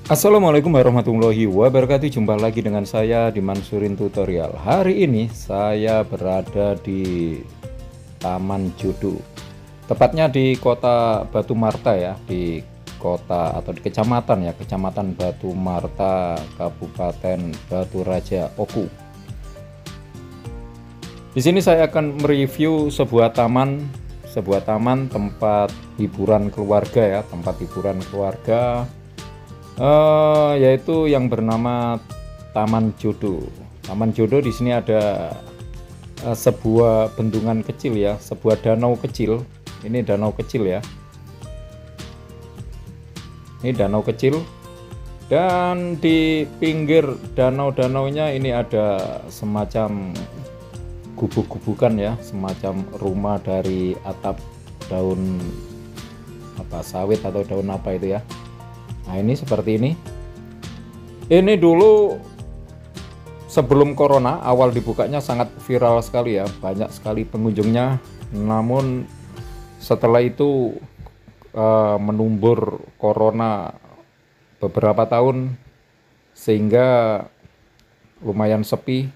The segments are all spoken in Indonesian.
Assalamualaikum warahmatullahi wabarakatuh. Jumpa lagi dengan saya di Mansurin Tutorial. Hari ini saya berada di Taman Jodo, tepatnya di kota Batu Marta ya, di kota atau di kecamatan ya, Kecamatan Batu Marta, Kabupaten Batu Raja, Oku. Di sini saya akan mereview sebuah taman tempat hiburan keluarga ya, tempat hiburan keluarga, yaitu yang bernama Taman Jodo. Taman Jodo di sini ada sebuah bendungan kecil ya, sebuah danau kecil. Ini danau kecil ya. Ini danau kecil, dan di pinggir danau-danaunya ini ada semacam gubuk-gubukan ya, semacam rumah dari atap daun apa sawit atau daun apa itu ya. Nah, ini seperti ini. Ini dulu sebelum corona, awal dibukanya sangat viral sekali ya, banyak sekali pengunjungnya. Namun setelah itu menumbur corona beberapa tahun sehingga lumayan sepi.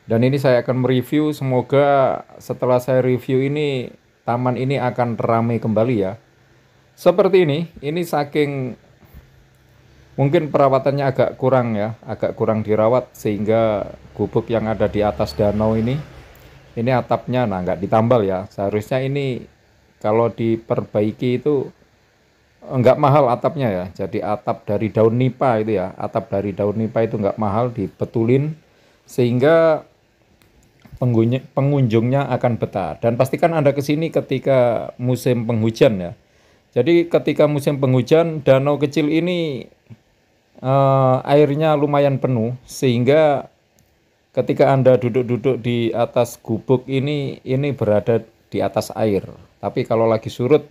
Dan ini saya akan mereview, semoga setelah saya review ini taman ini akan ramai kembali ya. Seperti ini saking mungkin perawatannya agak kurang ya, agak kurang dirawat sehingga gubuk yang ada di atas danau ini atapnya nah nggak ditambal ya. Seharusnya ini kalau diperbaiki itu nggak mahal atapnya ya. Jadi atap dari daun nipa itu ya, atap dari daun nipa itu nggak mahal, dibetulin sehingga pengunjungnya akan betah. Dan pastikan Anda kesini ketika musim penghujan ya. Jadi ketika musim penghujan, danau kecil ini airnya lumayan penuh sehingga ketika Anda duduk-duduk di atas gubuk ini berada di atas air. Tapi kalau lagi surut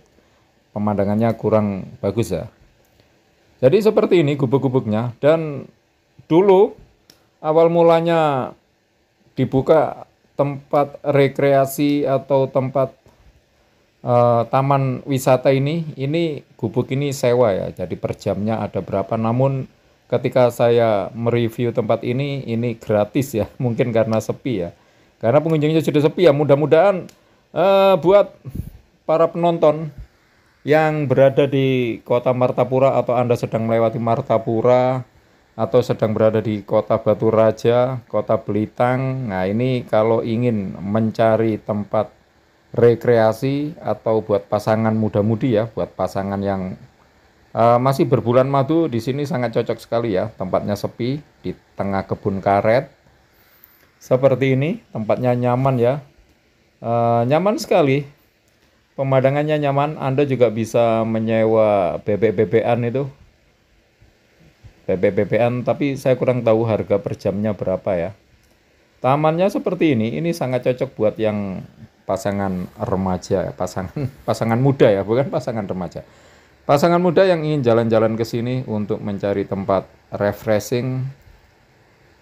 pemandangannya kurang bagus ya. Jadi seperti ini gubuk-gubuknya, dan dulu awal mulanya dibuka tempat rekreasi atau tempat taman wisata ini gubuk ini sewa ya. Jadi per jamnya ada berapa. Namun ketika saya mereview tempat ini gratis ya. Mungkin karena sepi ya. Karena pengunjungnya sudah sepi ya. Mudah-mudahan buat para penonton yang berada di kota Martapura, atau Anda sedang melewati Martapura atau sedang berada di kota Batu Raja, kota Belitang. Nah, ini kalau ingin mencari tempat rekreasi atau buat pasangan muda-mudi ya, buat pasangan yang masih berbulan madu, di sini sangat cocok sekali ya. Tempatnya sepi di tengah kebun karet. Seperti ini, tempatnya nyaman ya. Nyaman sekali. Pemandangannya nyaman. Anda juga bisa menyewa bebek-bebekan itu. Bebek-bebekan, tapi saya kurang tahu harga per jamnya berapa ya. Tamannya seperti ini sangat cocok buat yang pasangan remaja, pasangan muda ya, bukan pasangan remaja. Pasangan muda yang ingin jalan-jalan ke sini untuk mencari tempat refreshing,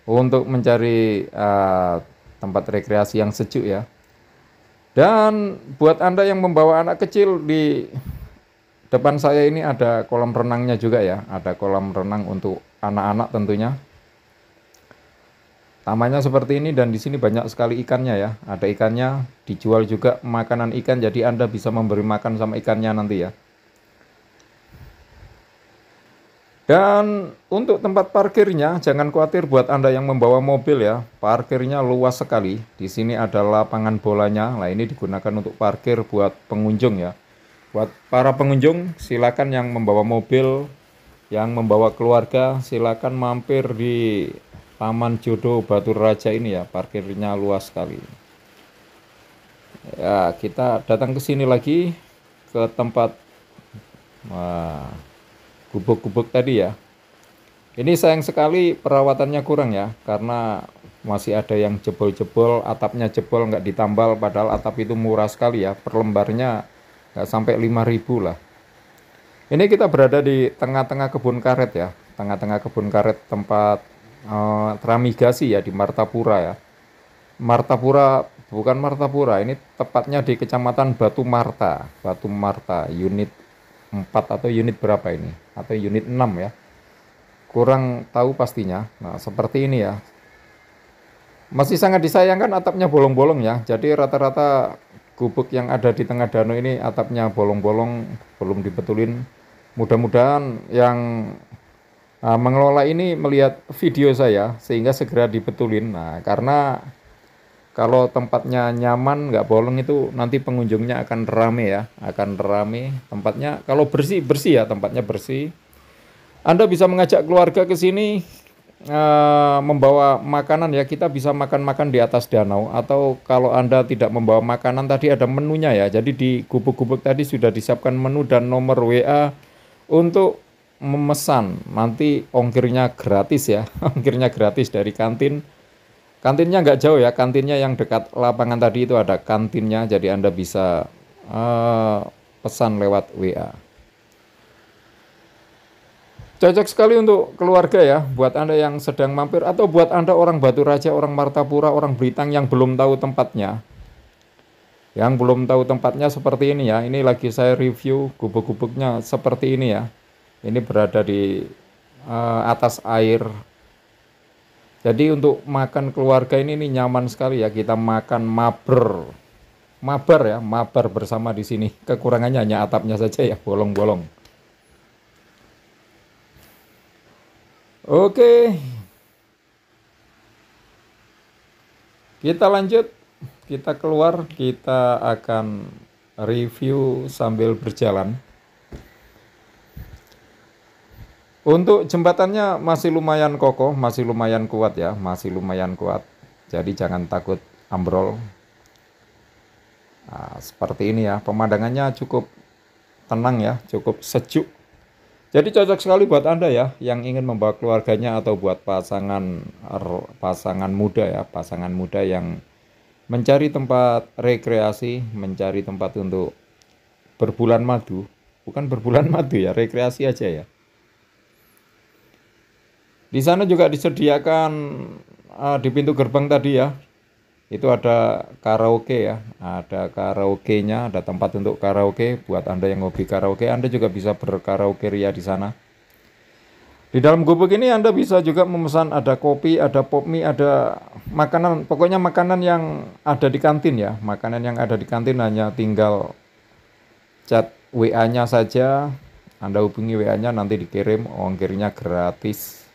untuk mencari tempat rekreasi yang sejuk ya. Dan buat Anda yang membawa anak kecil, di depan saya ini ada kolam renangnya juga ya, ada kolam renang untuk anak-anak tentunya. Tamannya seperti ini, dan di sini banyak sekali ikannya ya. Ada ikannya, dijual juga makanan ikan, jadi Anda bisa memberi makan sama ikannya nanti ya. Dan untuk tempat parkirnya, jangan khawatir buat Anda yang membawa mobil ya. Parkirnya luas sekali. Di sini ada lapangan bolanya. Nah, ini digunakan untuk parkir buat pengunjung ya. Buat para pengunjung, silakan yang membawa mobil, yang membawa keluarga, silakan mampir di Taman Jodo Batu Raja ini ya. Parkirnya luas sekali. Ya, kita datang ke sini lagi ke tempat gubuk-gubuk tadi ya. Ini sayang sekali perawatannya kurang ya, karena masih ada yang jebol-jebol, atapnya jebol nggak ditambal, padahal atap itu murah sekali ya, per lembarnya nggak sampai 5.000 lah. Ini kita berada di tengah-tengah kebun karet ya, tengah-tengah kebun karet tempat teramigasi ya, di Martapura ya. Martapura, bukan Martapura, ini tepatnya di Kecamatan Batu Marta, Batu Marta, unit 4 atau unit berapa ini, atau unit 6 ya. kurang tahu pastinya. Nah, seperti ini ya. Masih sangat disayangkan atapnya bolong-bolong ya. Jadi rata-rata gubuk yang ada di tengah danau ini atapnya bolong-bolong, belum dibetulin. Mudah-mudahan yang mengelola ini melihat video saya sehingga segera dibetulin. Nah, karena kalau tempatnya nyaman, nggak bolong itu nanti pengunjungnya akan rame ya, akan rame tempatnya. Kalau bersih bersih ya, tempatnya bersih. Anda bisa mengajak keluarga ke sini, membawa makanan ya. Kita bisa makan-makan di atas danau. Atau kalau Anda tidak membawa makanan, tadi ada menunya ya. Jadi di gubuk-gubuk tadi sudah disiapkan menu dan nomor WA untuk memesan. Nanti ongkirnya gratis ya, ongkirnya gratis dari kantin. Kantinnya nggak jauh ya, kantinnya yang dekat lapangan tadi itu ada kantinnya, jadi Anda bisa pesan lewat WA. Cocok sekali untuk keluarga ya, buat Anda yang sedang mampir atau buat Anda orang Batu Raja, orang Martapura, orang Blitar yang belum tahu tempatnya. Yang belum tahu tempatnya seperti ini ya, ini lagi saya review gubuk-gubuknya seperti ini ya. Ini berada di atas air. Jadi untuk makan keluarga ini nyaman sekali ya. Kita makan mabar ya, mabar bersama di sini. Kekurangannya hanya atapnya saja ya, bolong-bolong. Oke, kita lanjut. Kita keluar, kita akan review sambil berjalan. Untuk jembatannya masih lumayan kokoh, masih lumayan kuat ya, masih lumayan kuat. Jadi jangan takut ambrol. Nah, seperti ini ya, pemandangannya cukup tenang ya, cukup sejuk. Jadi cocok sekali buat Anda ya, yang ingin membawa keluarganya atau buat pasangan muda ya, pasangan muda yang mencari tempat rekreasi, mencari tempat untuk berbulan madu. Bukan berbulan madu ya, rekreasi aja ya. Di sana juga disediakan di pintu gerbang tadi ya, itu ada karaoke ya, ada karaoke-nya, ada tempat untuk karaoke. Buat Anda yang hobi karaoke, Anda juga bisa berkaraoke ria di sana. Di dalam gubuk ini Anda bisa juga memesan, ada kopi, ada pop mie, ada makanan, pokoknya makanan yang ada di kantin ya. Makanan yang ada di kantin hanya tinggal chat WA-nya saja, Anda hubungi WA-nya nanti dikirim, ongkirnya gratis.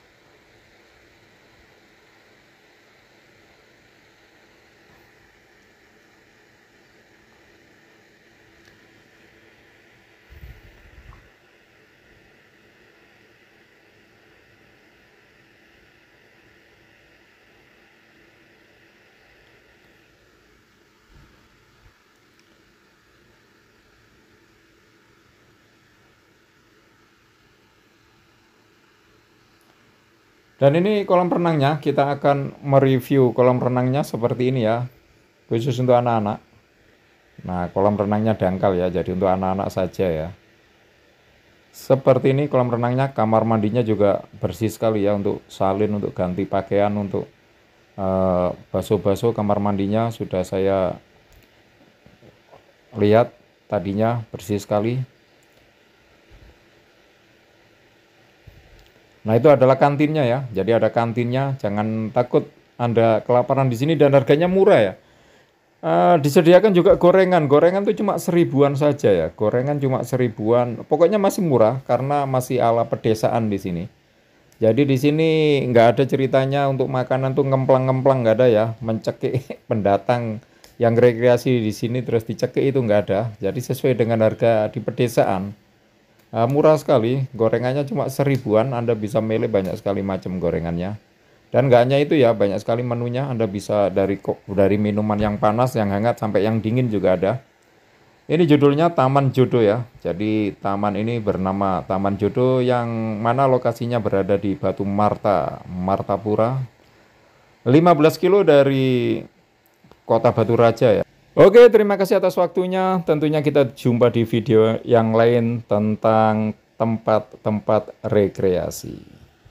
Dan ini kolam renangnya, kita akan mereview kolam renangnya seperti ini ya, khusus untuk anak-anak. Nah, kolam renangnya dangkal ya, jadi untuk anak-anak saja ya. Seperti ini kolam renangnya, kamar mandinya juga bersih sekali ya, untuk salin, untuk ganti pakaian, untuk basuh-basuh. Kamar mandinya sudah saya lihat tadinya bersih sekali. Nah, itu adalah kantinnya ya. Jadi ada kantinnya, jangan takut Anda kelaparan di sini, dan harganya murah ya. Disediakan juga gorengan. Gorengan itu cuma 1000-an saja ya. Gorengan cuma 1000-an. Pokoknya masih murah karena masih ala pedesaan di sini. Jadi di sini nggak ada ceritanya untuk makanan tuh ngemplang-ngemplang, nggak ada ya. Mencekik pendatang yang rekreasi di sini terus dicekik, itu nggak ada. Jadi sesuai dengan harga di pedesaan. Murah sekali, gorengannya cuma 1000-an, Anda bisa milih banyak sekali macam gorengannya. Dan nggak hanya itu ya, banyak sekali menunya. Anda bisa dari minuman yang panas, yang hangat, sampai yang dingin juga ada. Ini judulnya Taman Jodoh ya. Jadi taman ini bernama Taman Jodoh, yang mana lokasinya berada di Batu Martapura, 15 kilo dari kota Batu Raja ya. Oke, terima kasih atas waktunya. Tentunya kita jumpa di video yang lain tentang tempat-tempat rekreasi.